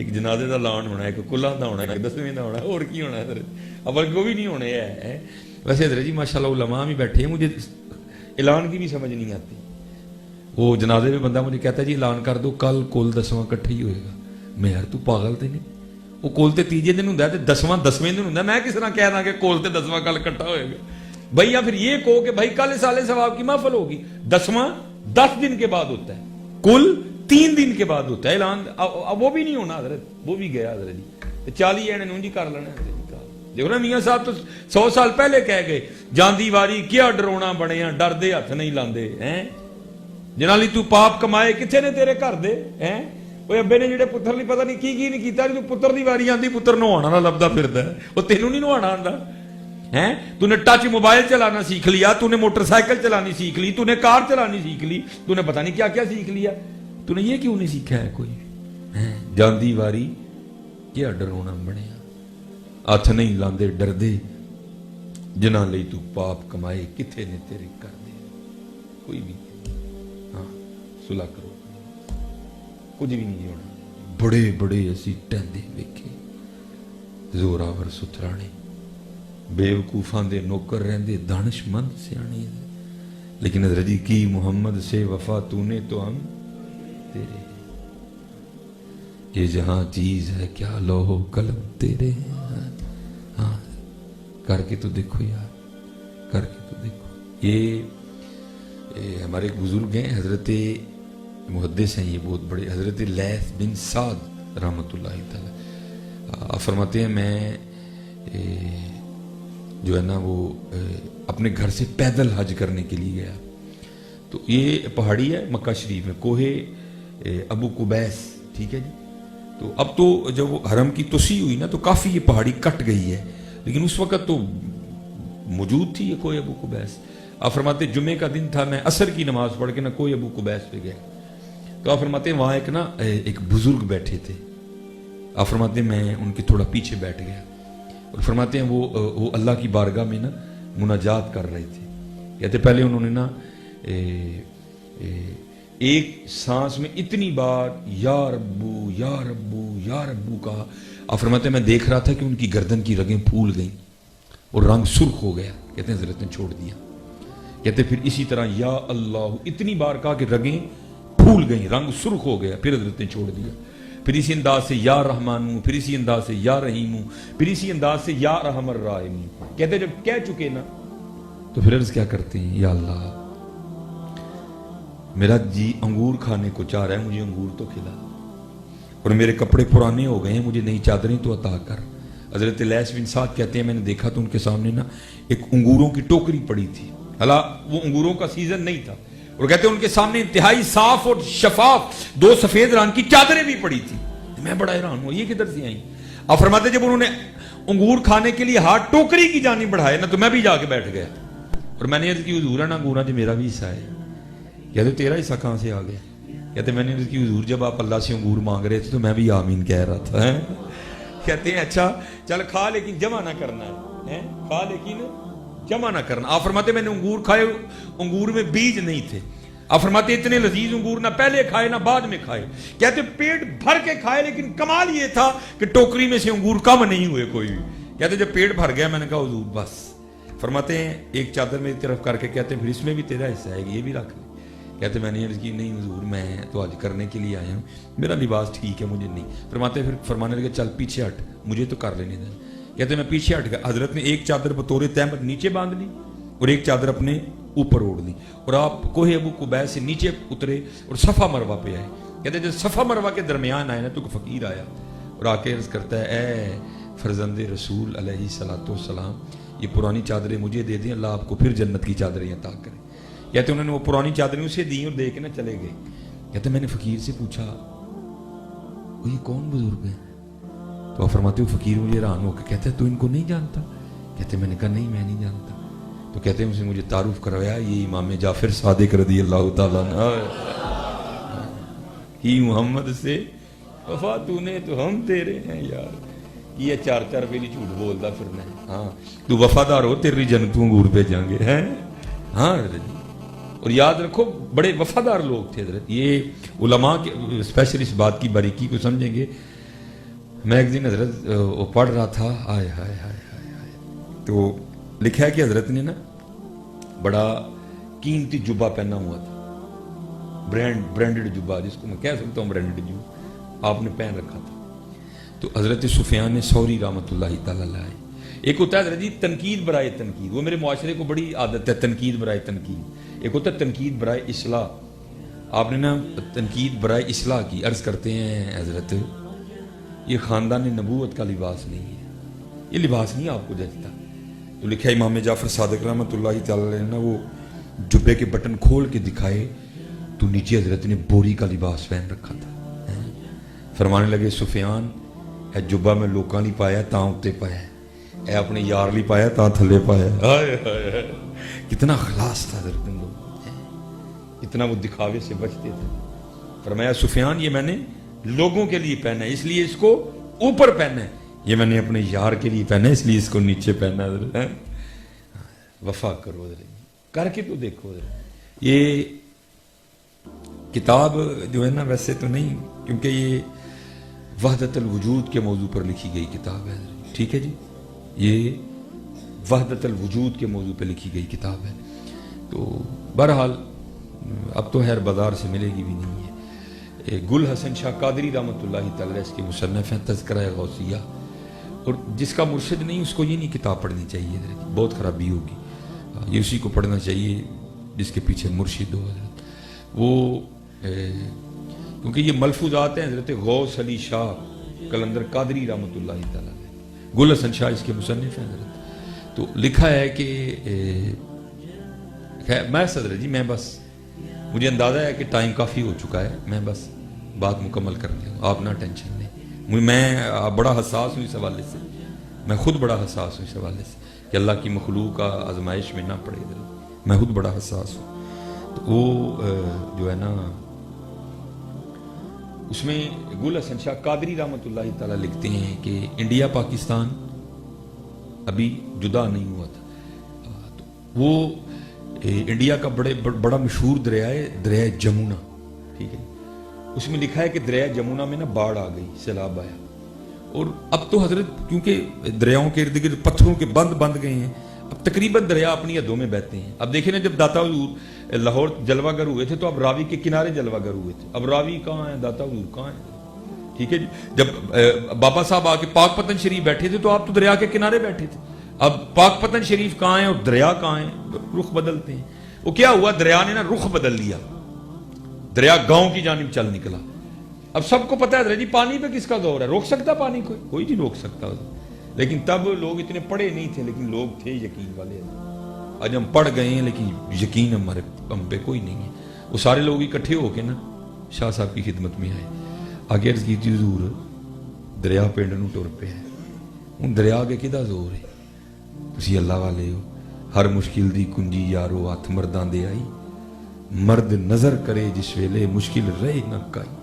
ایک جنازے کا اعلان ہونا ہے, ایک کلا کا ہونا ہے, ایک 10ویں کا ہونا ہے, اور کی ہونا ہے حضرت, اب وہ بھی نہیں ہونے ہے. ویسے حضرت جی ماشاءاللہ علماء بھی بیٹھے ہیں, مجھے اعلان کی بھی سمجھ نہیں آتی. وہ جنازے میں بندہ مجھے کہتا ہے جی اعلان کر دو کل کل 10واں کٹھا ہی ہوئے گا. میں یار تو پاگل تے نہیں, وہ کول تے تیجے دن ہوندا ہے تے 10واں 10ویں دن ہوندا ہے, میں کس طرح کہہ رہا کہ کول تے 10واں کل کٹھا ہوئے گا بھائی. یا پھر یہ کہو کہ بھائی کل سالے ثواب کی محفل ہوگی, 10واں 10 دن کے بعد ہوتا ہے, کل 3 دن کے بعد ہوتا ہے اعلان. اب وہ بھی نہیں ہونا حضرت, وہ بھی گیا حضرت جی. 40 اینے نوں جی کر لینا حضرت جی. دیکھو نا میاں صاحب تو 100 سال پہلے کہہ گئے جاندی واری کیا ڈرونا بنیا, ڈردے ہاتھ نہیں لاندے ہیں, جنہاں لئی تو پاپ کمائے کتھے نے تیرے گھر دے ہیں. وہ ابے نے جڑے پتر لئی پتہ نہیں کی نہیں کیتا, جو پتر دی واری آندی پتر نہوانا نہ لبدا پھردا ہے, وہ تینوں نہیں نہوانا آندا ہیں. تو نے ٹچ موبائل چلانا سیکھ لیا, تو نے موٹر سائیکل چلانی سیکھ لی, تو نے کار چلانی سیکھ لی, تو نے پتہ نہیں کیا کیا سیکھ لیا, تو نے یہ کیوں نہیں سیکھا ہے کوئی ہیں. جاندی واری کیا ڈرونا بنیا, ہاتھ نہیں لاندے ڈردے, جنہاں لئی تو پاپ کمائے کتھے نے تیرے کر دے. کوئی بھی ہاں صلح کرو, کچھ بھی نہیں ہونا. بڑے بڑے اسی ٹہندے ویکھے زوراور سترانے, بیوقوفاں دے نوکر رہندے دانش مند سیانے, لیکن حضرت جی کی محمد سے وفا تو نے تو ہم تیرے. یہ جہاں چیز ہے کیا لوح قلم تیرے ہیں. ہاں کر کے تو دیکھو یار, کر کے تو دیکھو. یہ ہمارے ایک بزرگ ہیں حضرت محدث ہیں, یہ بہت بڑے, حضرت لیث بن سعد رحمۃ اللہ تعالی فرماتے ہیں میں جو ہے نا وہ اپنے گھر سے پیدل حج کرنے کے لیے گیا. تو یہ پہاڑی ہے مکہ شریف میں, کوہ ابو قبیس, ٹھیک ہے جی. تو اب تو جب وہ حرم کی توسیع ہوئی نا تو کافی یہ پہاڑی کٹ گئی ہے, لیکن اس وقت تو موجود تھی یہ کوہ ابو قبیس. آپ فرماتے جمعے کا دن تھا, میں عصر کی نماز پڑھ کے نا کوہ ابو قبیس پہ گیا. تو آپ فرماتے ہیں وہاں ایک بزرگ بیٹھے تھے. آپ فرماتے ہیں میں ان کے تھوڑا پیچھے بیٹھ گیا, اور فرماتے ہیں وہ اللہ کی بارگاہ میں نا مناجات کر رہے تھے. کہتے پہلے انہوں نے نا ایک سانس میں اتنی بار یا ربو یا ربو یا ربو کہا. آپ فرماتے ہیں میں دیکھ رہا تھا کہ ان کی گردن کی رگیں پھول گئیں اور رنگ سرخ ہو گیا. کہتے ہیں حضرت نے چھوڑ دیا. کہتے پھر اسی طرح یا اللہ اتنی بار کہا کہ رگیں پھول گئیں, رنگ سرخ ہو گیا, پھر حضرت نے چھوڑ دیا. پھر اسی انداز سے یا رحمان ہوں, پھر اسی انداز سے یا رحیم ہوں, پھر اسی انداز سے یا رحم الرحیم ہوں. کہتے جب کہہ چکے نا تو پھر عرض کیا کرتے ہیں, یا اللہ میرا جی انگور کھانے کو چاہ رہا ہے, مجھے انگور تو کھلا, اور میرے کپڑے پرانے ہو گئے ہیں, مجھے نئی چادریں تو عطا کر. حضرت لیث بن سعد کہتے ہیں میں نے دیکھا تو ان کے سامنے نا ایک انگوروں کی ٹوکری پڑی تھی, حالانکہ وہ انگوروں کا سیزن نہیں تھا, اور کہتے ہیں ان کے سامنے انتہائی صاف اور شفاف 2 سفید رنگ کی چادریں بھی پڑی تھی. میں بڑا حیران ہوں یہ کدھر سے آئیں. آپ فرماتے جب انہوں نے انگور کھانے کے لیے ہاتھ ٹوکری کی جانب بڑھائے نا تو میں بھی جا کے بیٹھ گیا, اور میں نے عرض کی حضور نا انگوراں جو میرا بھی حصہ ہے. کہتے تیرا حصہ کہاں سے آ گیا. کہتے میں نے عرض کی حضور جب آپ اللہ سے انگور مانگ رہے تھے تو میں بھی آمین کہہ رہا تھا. کہتے ہیں اچھا چل کھا لیکن جمع نہ کرنا ہے, کھا لیکن جمع نہ کرنا. آپ فرماتے میں نے انگور کھائے, انگور میں بیج نہیں تھے. آپ فرماتے اتنے لذیذ انگور نہ پہلے کھائے نہ بعد میں کھائے. کہتے پیٹ بھر کے کھائے, لیکن کمال یہ تھا کہ ٹوکری میں سے انگور کم نہیں ہوئے کوئی بھی. کہتے جب پیٹ بھر گیا میں نے کہا حضور بس. فرماتے ہیں ایک چادر میری طرف کر کے کہتے ہیں پھر اس میں بھی تیرا حصہ ہے, یہ بھی رکھ لے. کہتے میں نے عرض کی نہیں حضور میں تو آج کرنے کے لیے آیا ہوں, میرا لباس ٹھیک ہے مجھے نہیں. فرماتے پھر فرمانے لگے چل پیچھے ہٹ, مجھے تو کر لینے دیں. کہتے میں پیچھے ہٹ گیا. حضرت نے ایک چادر بطور تہمت نیچے باندھ لی اور ایک چادر اپنے اوپر اوڑھ لی, اور آپ کوہ ابو قبیس سے نیچے اترے اور صفا مروہ پہ آئے. کہتے جب صفا مروہ کے درمیان آئے نا تو فقیر آیا اور آ کے عرض کرتا ہے اے فرزند رسول علیہ الصلوۃ والسلام, یہ پرانی چادریں مجھے دے دیں, اللہ آپ کو پھر جنت کی چادریں عطا کرے. کہتے انہوں نے وہ پرانی چادریں اسے دیں اور دے کے نہ چلے گئے. کہتے میں نے فقیر سے پوچھا وہ یہ کون بزرگ ہیں. تو آپ فرماتے ہو فقیر مجھے حیران ہو کے کہتے تو ان کو نہیں جانتا. کہتے میں نے کہا نہیں میں نہیں جانتا. تو کہتے ہیں اسے مجھے تعارف کروایا یہ امام جعفر صادق رضی اللہ تعالیٰ عنہ, ہی محمد سے وفا تو نے تو ہم تیرے ہیں یار. یہ 4 پہلی جھوٹ بولتا پھرنا ہے. ہاں تو وفادار ہو تیری جنتوں انگور پہ جائیں گے ہیں. ہاں اور یاد رکھو بڑے وفادار لوگ تھے حضرت. یہ علماء کے اسپیشل اس بات کی باریکی کو سمجھیں گے. میں ایک دن حضرت وہ پڑھ رہا تھا، آئے ہائے ہائے ہائے ہائے، تو لکھا ہے کہ حضرت نے نا بڑا قیمتی جبہ پہنا ہوا تھا، برانڈڈ جبہ، جس کو میں کہہ سکتا ہوں برانڈڈ جبہ آپ نے پہن رکھا تھا. تو حضرت سفیان ثوری رحمۃ اللہ تعالی علیہ، ایک ہوتا ہے حضرت جی تنقید برائے تنقید، وہ میرے معاشرے کو بڑی عادت ہے تنقید برائے تنقید. ایک ہوتا ہے تنقید برائے اصلاح. آپ نے نا تنقید برائے اصلاح کی. عرض کرتے ہیں حضرت یہ خاندان نبوت کا لباس نہیں ہے، یہ لباس نہیں آپ کو جچتا. تو لکھا ہے امام جعفر صادق رحمۃ اللہ تعالی علیہ نے وہ جبے کے بٹن کھول کے دکھائے تو نیچے حضرت نے بوری کا لباس پہن رکھا تھا. فرمانے لگے سفیان اے جبہ میں لوکاں لی پایا تاں اتے پایا، اے اپنے یار لی پایا تاں تھلے پایا. کتنا خلاص تھا حضرت لوگ، اتنا وہ دکھاوے سے بچتے تھے. فرمایا سفیان یہ میں نے لوگوں کے لیے پہنا ہے اس لیے اس کو اوپر پہنا ہے، یہ میں نے اپنے یار کے لیے پہنا ہے اس لیے اس کو نیچے پہنا ہے. وفا کرو حضرت، کر کے تو دیکھو حضرت. یہ کتاب جو ہے نا ویسے تو نہیں، کیونکہ یہ وحدت الوجود کے موضوع پر لکھی گئی کتاب ہے، ٹھیک ہے جی، یہ وحدت الوجود کے موضوع پہ لکھی گئی کتاب ہے. تو بہرحال اب تو خیر بازار سے ملے گی بھی نہیں ہے. گل حسن شاہ قادری رحمۃ اللہ تعالی اس کے مصنف ہیں تذکرہ غوثیہ، اور جس کا مرشد نہیں اس کو یہ نہیں کتاب پڑھنی چاہیے، بہت خرابی ہوگی. یہ اسی کو پڑھنا چاہیے جس کے پیچھے مرشد ہو حضرت. وہ کیونکہ یہ ملفوظات ہیں حضرت غوث علی شاہ قلندر قادری رحمۃ اللہ تعالی. گل حسن شاہ اس کے مصنف ہیں حضرت. تو لکھا ہے کہ میں صدر جی میں بس مجھے اندازہ ہے کہ ٹائم کافی ہو چکا ہے، میں بس بات مکمل کر دوں، آپ نہ ٹینشن لیں. میں بڑا حساس ہوں اس حوالے سے، میں خود بڑا حساس ہوں اس حوالے سے کہ اللہ کی مخلوق کا آزمائش میں نہ پڑے. میں خود بڑا حساس ہوں. تو وہ جو ہے نا اس میں گل حسن شاہ قادری رحمۃ اللہ تعالیٰ لکھتے ہیں کہ انڈیا پاکستان ابھی جدا نہیں ہوا تھا. تو وہ انڈیا کا بڑا مشہور دریا ہے، دریا جمنا، ٹھیک ہے. اس میں لکھا ہے کہ دریا جمنا میں نا باڑھ آ گئی، سیلاب آیا. اور اب تو حضرت کیونکہ دریاؤں کے ارد گرد پتھروں کے بند گئے ہیں، اب تقریباً دریا اپنی حدوں میں بہتے ہیں. اب دیکھیں نا جب داتا حضور لاہور جلوہ گر ہوئے تھے تو اب راوی کے کنارے جلوہ گر ہوئے تھے. اب راوی کہاں ہیں، داتا حضور کہاں ہیں، ٹھیک ہے جی. جب بابا صاحب آ کے پاک پتن شریف بیٹھے تھے تو آپ تو دریا کے کنارے بیٹھے تھے. اب پاک پتن شریف کہاں ہیں اور دریا کہاں ہیں، رخ بدلتے ہیں. وہ کیا ہوا، دریا نے نا رخ بدل لیا، دریا گاؤں کی جانب چل نکلا. اب سب کو پتہ ہے جی پانی پہ کس کا دور ہے، روک سکتا پانی کوئی نہیں روک سکتا. لیکن تب لوگ اتنے پڑھے نہیں تھے، لیکن لوگ تھے یقین والے. آج ہم پڑھ گئے ہیں لیکن یقین ہم پہ کوئی نہیں ہے. وہ سارے لوگ اکٹھے ہو کے نا شاہ صاحب کی خدمت میں آئے. آگے عرض کی تھی حضور دریا پنڈ نو ٹر پہ ہے، ہوں دریا کے کدا زور ہے، تسی اللہ والے ہو. ہر مشکل دی کنجی یارو ہاتھ مرداں دے آئی، مرد نظر کرے جس ویلے مشکل رہے نہ کائی.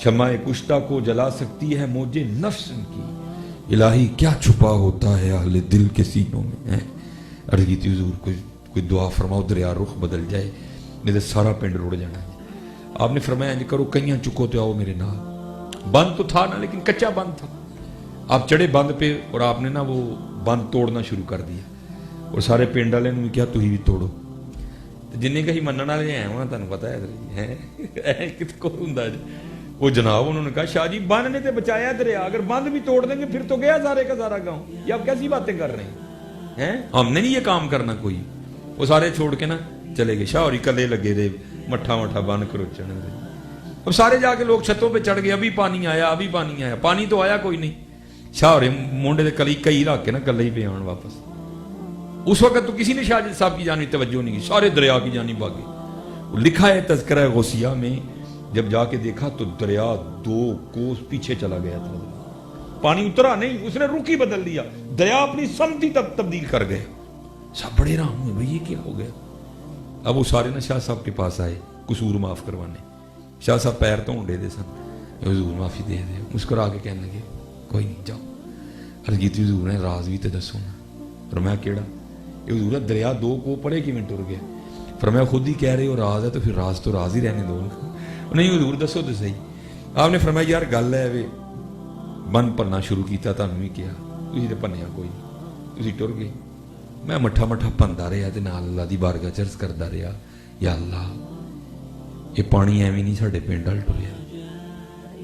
شمع کشتہ کو جلا سکتی ہے موجے نفس کی، الہی کیا چھپا ہوتا ہے اہل دل کے سینوں میں. عرض کی تھی حضور کوئی دعا فرماؤ دریا رخ بدل جائے، نہیں تو سارا پنڈ رڑ جانا ہے. آپ نے فرمایا انج کرو کئیاں چکو تو آؤ میرے نال. بند تو تھا نا لیکن کچا بند تھا. آپ چڑھے بند پہ اور آپ نے نا وہ بند توڑنا شروع کر دیا اور سارے پنڈ والے نے کیا تھی بھی توڑو. جن کہیں منن والے ہیں وہاں تمہیں پتا ہے کت کو ہوں جی. وہ جناب انہوں نے کہا شاہ جی بند نے تو بچایا دریا، اگر بند بھی توڑ دیں گے پھر تو گیا سارے کا سارا گاؤں. یہ آپ کیسی باتیں کر رہے ہیں، ہم نے نہیں یہ کام کرنا کوئی. وہ سارے چھوڑ کے نا چلے گئے. شاہ اور کلے لگے دے مٹھا بند کرو چڑھنے دے. اب سارے جا کے لوگ چھتوں پہ چڑھ گئے، ابھی پانی آیا ابھی پانی آیا. پانی تو آیا کوئی نہیں. شاہ اور مونڈے دے کلی کئی رکھ کے نا کلے ہی پہ آن واپس. اس وقت تو کسی نے شاہ صاحب کی جانب توجہ نہیں کی، سارے دریا کی جانب بھاگے. وہ لکھا ہے تذکرہ غوثیہ میں جب جا کے دیکھا تو دریا 2 کوس پیچھے چلا گیا تھا. پانی اترا نہیں، اس نے رخ ہی بدل دیا، دریا اپنی سمت ہی تبدیل کر گئے. سب بڑے رام ہوئے بھائی یہ کیا ہو گیا. اب وہ سارے نا شاہ صاحب کے پاس آئے قصور معاف کروانے. شاہ صاحب پیر تو ہونڈے دے سن، حضور معافی دے دے. مسکرا کے کہنے لگے کوئی نہیں جاؤ. عرض کی تھی حضور نے راز بھی تے دسو نا. فرمایا کیڑا؟ یہ حضور دریا 2 کو پڑے کیویں ٹر گیا. فرمایا خود ہی کہہ رہے ہو راز ہے تو پھر راز ہی رہنے دو. نہیں حضور دسو تو صحیح. آپ نے فرمایا یار گل ہے وے ਬੰਨ ਭਰਨਾ ਸ਼ੁਰੂ ਕੀਤਾ, ਤੁਹਾਨੂੰ ਵੀ ਕਿਹਾ, ਤੁਸੀਂ ਤੇ ਭੰਨਿਆ ਕੋਈ ਨਹੀਂ, ਤੁਸੀਂ ਟੁਰ ਗਏ। ਮੈਂ ਮੱਠਾ ਮੱਠਾ ਭੰਦਾ ਰਿਹਾ ਤੇ ਨਾਲ ਅੱਲਾ ਦੀ ਬਾਰਗਾਹ 'ਚ ਅਰਜ਼ ਕਰਦਾ ਰਿਹਾ, ਯਾ ਅੱਲਾ ਇਹ ਪਾਣੀ ਐਵੇਂ ਨਹੀਂ ਸਾਡੇ ਪਿੰਡ ਵੱਲ ਟੁਰਿਆ,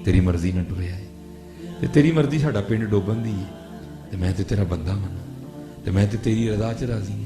ਤੇਰੀ ਮਰਜ਼ੀ ਨਾਲ ਟੁਰਿਆ ਹੈ, ਤੇ ਤੇਰੀ ਮਰਜ਼ੀ ਸਾਡਾ ਪਿੰਡ ਡੋਬਣ ਦੀ ਹੈ, ਤੇ ਮੈਂ ਤੇ ਤੇਰਾ ਬੰਦਾ ਮਨ, ਤੇ ਮੈਂ ਤੇ ਤੇਰੀ ਰਜ਼ਾ 'ਚ ਰਾਜ਼ੀ ਹਾਂ,